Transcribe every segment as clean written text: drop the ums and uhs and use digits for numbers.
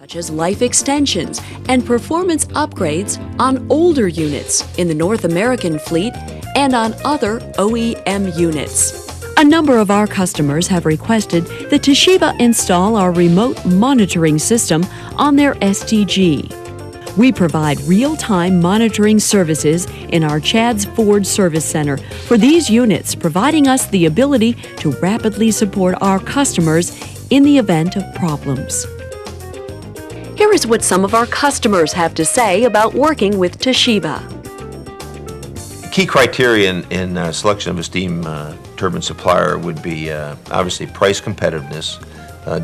such as life extensions and performance upgrades on older units in the North American fleet and on other OEM units. A number of our customers have requested that Toshiba install our remote monitoring system on their STG. We provide real-time monitoring services in our Chadds Ford Service Center for these units, providing us the ability to rapidly support our customers in the event of problems. Here is what some of our customers have to say about working with Toshiba. Key criteria in selection of a steam turbine supplier would be obviously price competitiveness,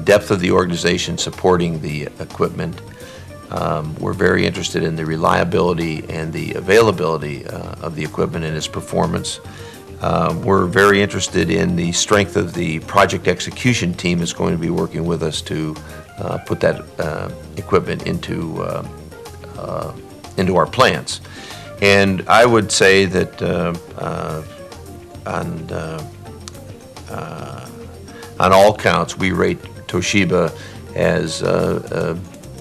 depth of the organization supporting the equipment. We're very interested in the reliability and the availability of the equipment and its performance. We're very interested in the strength of the project execution team that's going to be working with us to put that equipment into our plants. And I would say that on all counts, we rate Toshiba as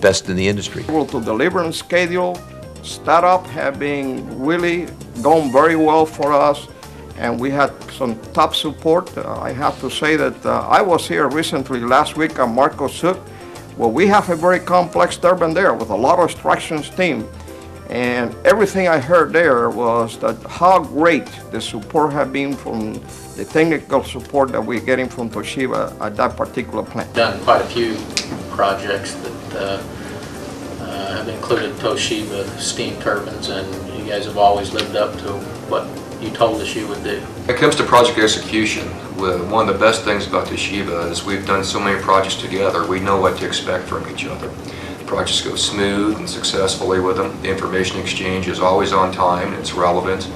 best in the industry. Able to deliver on schedule, startup have been really gone very well for us, and we had some top support. I have to say that I was here recently last week at Marco Suk. Well, we have a very complex turbine there with a lot of instructions team. And everything I heard there was that how great the support have been from the technical support that we're getting from Toshiba at that particular plant. Done quite a few projects that have included Toshiba steam turbines, and you guys have always lived up to what you told us you would do. When it comes to project execution, one of the best things about Toshiba is we've done so many projects together, we know what to expect from each other. Projects go smooth and successfully with them. The information exchange is always on time and it's relevant.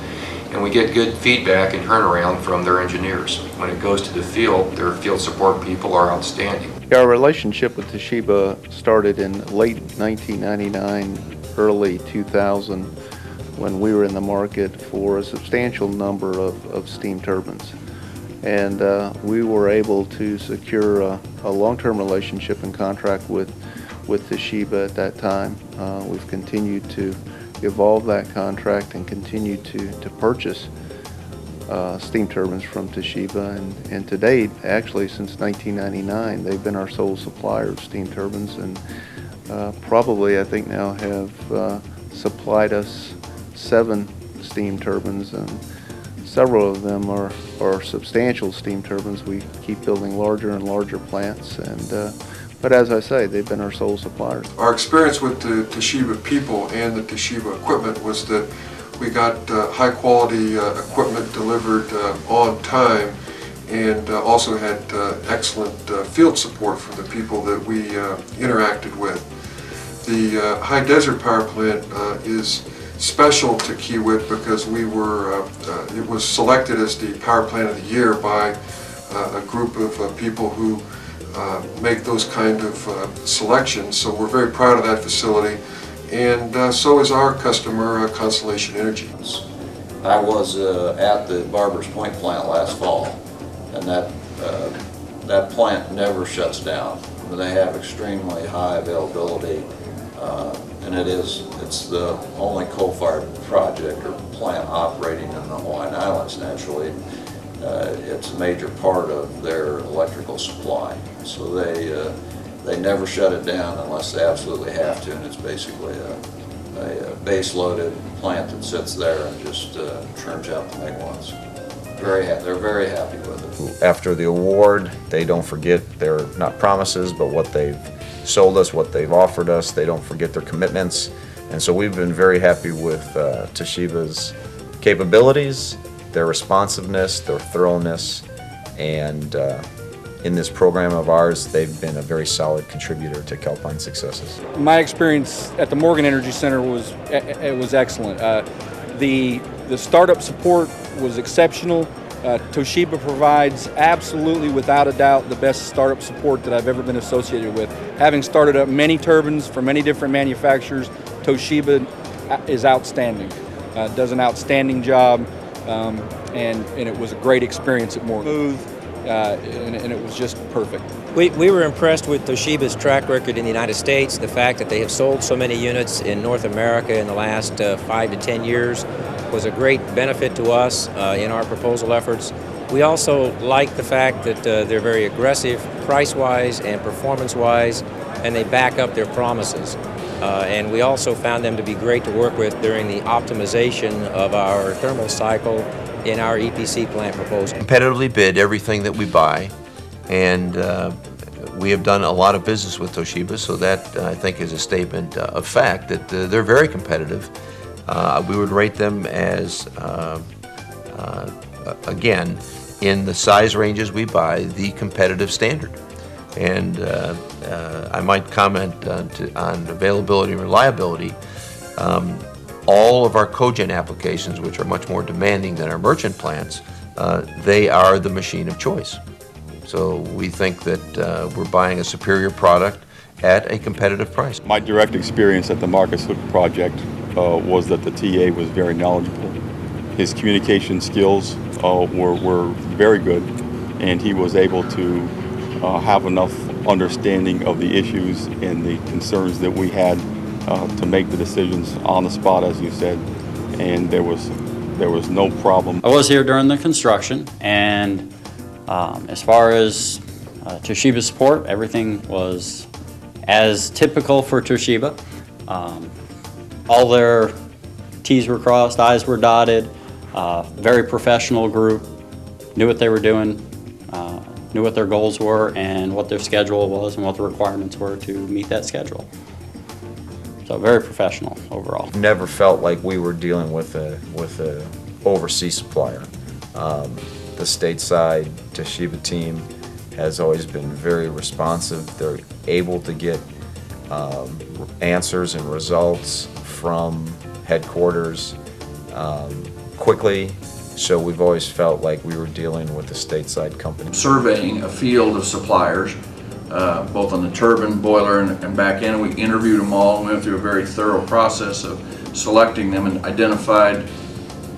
And we get good feedback and turnaround from their engineers. When it goes to the field, their field support people are outstanding. Our relationship with Toshiba started in late 1999, early 2000, when we were in the market for a substantial number of steam turbines. And we were able to secure a long-term relationship and contract with Toshiba at that time. We've continued to evolve that contract and continue to purchase steam turbines from Toshiba, and to date, actually since 1999, they've been our sole supplier of steam turbines, and probably I think now have supplied us 7 steam turbines, and several of them are substantial steam turbines. We keep building larger and larger plants, and but as I say, they've been our sole suppliers. Our experience with the Toshiba people and the Toshiba equipment was that we got high quality equipment delivered on time, and also had excellent field support from the people that we interacted with. The High Desert Power Plant is special to Kiewit because it was selected as the Power Plant of the Year by a group of people who make those kind of selections, so we're very proud of that facility, and so is our customer, Constellation Energy. I was at the Barbers Point plant last fall, and that plant never shuts down. They have extremely high availability, and it's the only coal-fired project or plant operating in the Hawaiian Islands naturally. It's a major part of their electrical supply, so they never shut it down unless they absolutely have to, and it's basically a base-loaded plant that sits there and just churns out the megawatts. They're very happy with it. After the award, they don't forget their, not promises, but what they've sold us, what they've offered us. They don't forget their commitments, and so we've been very happy with Toshiba's capabilities, their responsiveness, their thoroughness, and in this program of ours, they've been a very solid contributor to Calpine's successes. My experience at the Morgan Energy Center was excellent. The startup support was exceptional. Toshiba provides absolutely, without a doubt, the best startup support that I've ever been associated with. Having started up many turbines from many different manufacturers, Toshiba is outstanding. Does an outstanding job. And it was a great experience at Morgan. Smooth, and it was just perfect. We were impressed with Toshiba's track record in the United States. The fact that they have sold so many units in North America in the last 5 to 10 years was a great benefit to us in our proposal efforts. We also like the fact that they're very aggressive price-wise and performance-wise, and they back up their promises. And we also found them to be great to work with during the optimization of our thermal cycle in our EPC plant proposal. Competitively bid everything that we buy, and we have done a lot of business with Toshiba, so that I think is a statement of fact that they're very competitive. We would rate them as, again, in the size ranges we buy, the competitive standard. And I might comment on availability and reliability. All of our cogen applications, which are much more demanding than our merchant plants, they are the machine of choice. So we think that we're buying a superior product at a competitive price. My direct experience at the Marcus Hood project was that the TA was very knowledgeable. His communication skills were very good, and he was able to have enough understanding of the issues and the concerns that we had to make the decisions on the spot, as you said, and there was no problem. I was here during the construction, and as far as Toshiba support, everything was as typical for Toshiba. All their T's were crossed, I's were dotted, very professional group, knew what they were doing, knew what their goals were and what their schedule was and what the requirements were to meet that schedule. So very professional overall. Never felt like we were dealing with a overseas supplier. The stateside Toshiba team has always been very responsive. They're able to get answers and results from headquarters quickly. So we've always felt like we were dealing with a stateside company. Surveying a field of suppliers, both on the turbine, boiler, and back end. We interviewed them all and went through a very thorough process of selecting them and identified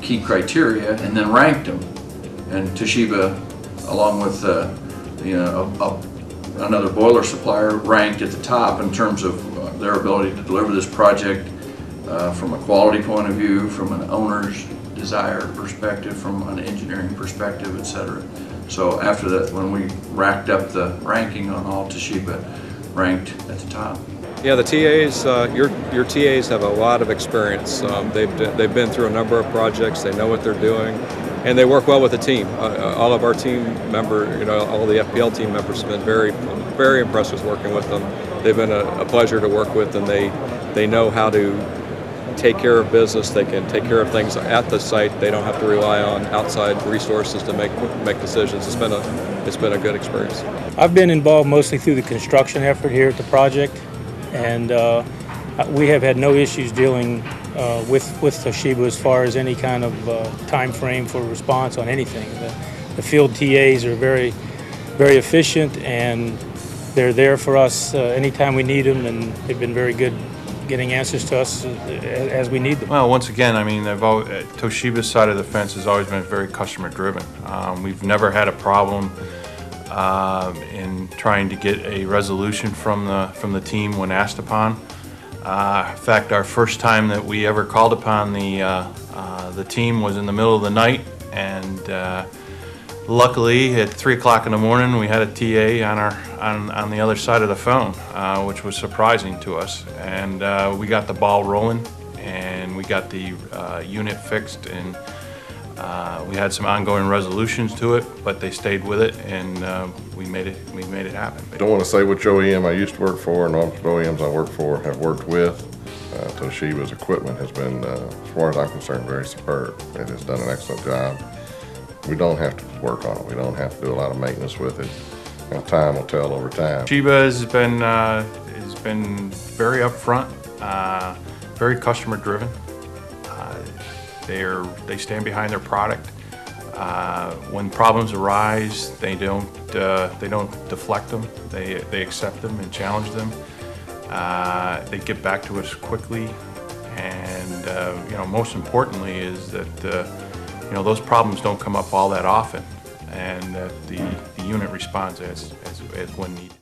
key criteria and then ranked them. And Toshiba, along with another boiler supplier, ranked at the top in terms of their ability to deliver this project from a quality point of view, from an owner's desire perspective, from an engineering perspective, etc. So after that, when we racked up the ranking on all, Toshiba ranked at the top. Yeah, the TAs, your TAs have a lot of experience. They've been through a number of projects. They know what they're doing, and they work well with the team. All of our team members, all the FPL team members have been very impressed with working with them. They've been a pleasure to work with, and they know how to take care of business. They can take care of things at the site. They don't have to rely on outside resources to make decisions. It's been a good experience. I've been involved mostly through the construction effort here at the project, and we have had no issues dealing with Toshiba as far as any kind of time frame for response on anything. The field TAs are very efficient, and they're there for us anytime we need them, and they've been very good getting answers to us as we need them. Well, once again, I mean, Toshiba's side of the fence has always been very customer driven. We've never had a problem in trying to get a resolution from the team when asked upon. In fact, our first time that we ever called upon the team was in the middle of the night, and luckily at 3 o'clock in the morning we had a TA on the other side of the phone, which was surprising to us, and we got the ball rolling, and we got the unit fixed, and we had some ongoing resolutions to it, but they stayed with it, and we made it happen. I don't want to say which OEM I used to work for, and all the OEMs I work for have worked with. Toshiba's equipment has been, as far as I'm concerned, very superb. It has done an excellent job. We don't have to work on it. We don't have to do a lot of maintenance with it. And time will tell over time. Toshiba has been very upfront, very customer driven. They stand behind their product. When problems arise, they don't deflect them. They accept them and challenge them. They get back to us quickly, and most importantly is that those problems don't come up all that often. and that the unit responds as when needed.